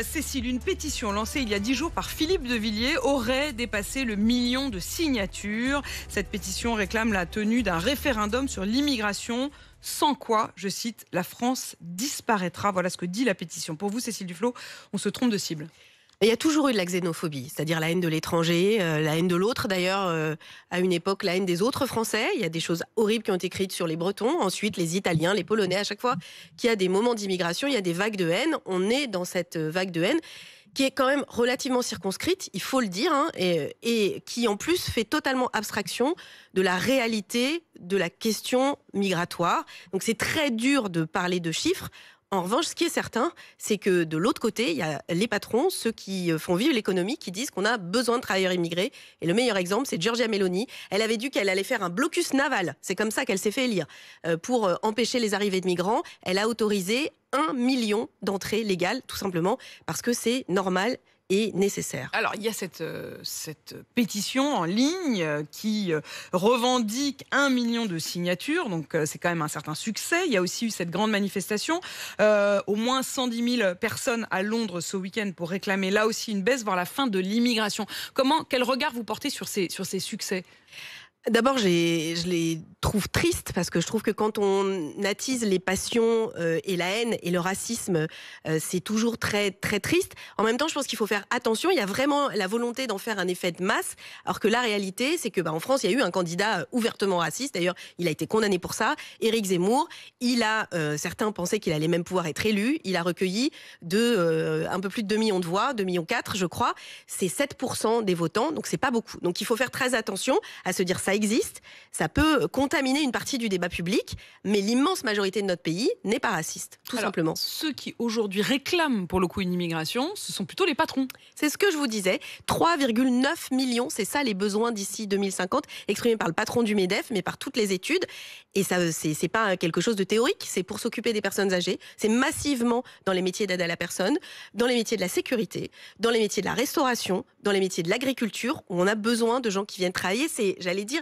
Cécile, une pétition lancée il y a 10 jours par Philippe de Villiers aurait dépassé le million de signatures. Cette pétition réclame la tenue d'un référendum sur l'immigration, sans quoi, je cite, la France disparaîtra. Voilà ce que dit la pétition. Pour vous, Cécile Duflot, on se trompe de cible. Il y a toujours eu de la xénophobie, c'est-à-dire la haine de l'étranger, la haine de l'autre d'ailleurs, à une époque la haine des autres Français. Il y a des choses horribles qui ont été écrites sur les Bretons, ensuite les Italiens, les Polonais. À chaque fois qu'il y a des moments d'immigration, il y a des vagues de haine. On est dans cette vague de haine qui est quand même relativement circonscrite, il faut le dire, hein, et qui en plus fait totalement abstraction de la réalité de la question migratoire. Donc c'est très dur de parler de chiffres. En revanche, ce qui est certain, c'est que de l'autre côté, il y a les patrons, ceux qui font vivre l'économie, qui disent qu'on a besoin de travailleurs immigrés. Et le meilleur exemple, c'est Giorgia Meloni. Elle avait dit qu'elle allait faire un blocus naval. C'est comme ça qu'elle s'est fait élire. Pour empêcher les arrivées de migrants, elle a autorisé 1 million d'entrées légales, tout simplement parce que c'est normal et nécessaire. Alors, il y a cette pétition en ligne qui revendique 1 million de signatures, donc c'est quand même un certain succès. Il y a aussi eu cette grande manifestation, au moins 110 000 personnes à Londres ce week-end pour réclamer là aussi une baisse, voire la fin de l'immigration. Quel regard vous portez sur ces succès ? D'abord, je les trouve tristes parce que je trouve que quand on attise les passions et la haine et le racisme, c'est toujours très très triste. En même temps, je pense qu'il faut faire attention. Il y a vraiment la volonté d'en faire un effet de masse, alors que la réalité, c'est que en France, il y a eu un candidat ouvertement raciste. D'ailleurs, il a été condamné pour ça. Éric Zemmour. Certains pensaient qu'il allait même pouvoir être élu. Il a recueilli un peu plus de 2 millions de voix, 2,4 millions, je crois. C'est 7% des votants, donc c'est pas beaucoup. Donc il faut faire très attention à se dire ça existe, ça peut contaminer une partie du débat public, mais l'immense majorité de notre pays n'est pas raciste, tout simplement. Ceux qui aujourd'hui réclament pour le coup une immigration, ce sont plutôt les patrons. C'est ce que je vous disais, 3,9 millions, c'est ça les besoins d'ici 2050, exprimés par le patron du MEDEF, mais par toutes les études. Et ça, c'est pas quelque chose de théorique, c'est pour s'occuper des personnes âgées. C'est massivement dans les métiers d'aide à la personne, dans les métiers de la sécurité, dans les métiers de la restauration, dans les métiers de l'agriculture, où on a besoin de gens qui viennent travailler. C'est, j'allais dire,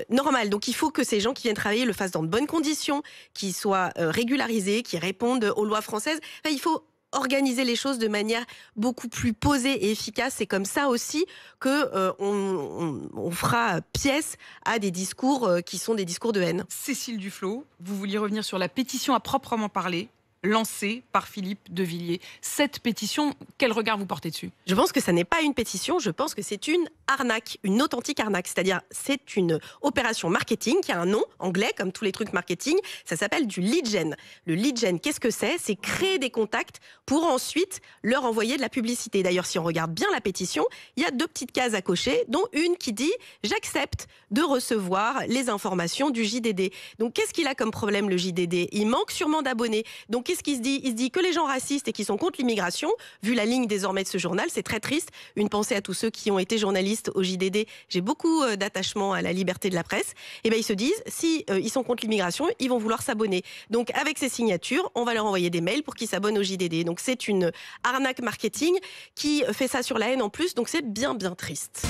normal. Donc il faut que ces gens qui viennent travailler le fassent dans de bonnes conditions, qu'ils soient régularisés, qu'ils répondent aux lois françaises. Enfin, il faut organiser les choses de manière beaucoup plus posée et efficace. C'est comme ça aussi que on fera pièce à des discours qui sont des discours de haine. Cécile Duflot, vous vouliez revenir sur la pétition à proprement parler, lancée par Philippe de Villiers. Cette pétition, quel regard vous portez dessus ? Je pense que ça n'est pas une pétition, je pense que c'est une arnaque, une authentique arnaque. C'est-à-dire, c'est une opération marketing qui a un nom anglais, comme tous les trucs marketing. Ça s'appelle du lead gen. Le lead gen, qu'est-ce que c'est ? C'est créer des contacts pour ensuite leur envoyer de la publicité. D'ailleurs, si on regarde bien la pétition, il y a 2 petites cases à cocher, dont une qui dit « J'accepte de recevoir les informations du JDD ». Donc, qu'est-ce qu'il a comme problème, le JDD ? Il manque sûrement d'abonnés. Donc, qu'est-ce qu'il se dit ? Il se dit que les gens racistes et qui sont contre l'immigration, vu la ligne désormais de ce journal, c'est très triste. Une pensée à tous ceux qui ont été journalistes au JDD. J'ai beaucoup d'attachement à la liberté de la presse. Et ben ils se disent, si ils sont contre l'immigration, ils vont vouloir s'abonner. Donc avec ces signatures, on va leur envoyer des mails pour qu'ils s'abonnent au JDD. Donc c'est une arnaque marketing qui fait ça sur la haine en plus. Donc c'est bien bien triste.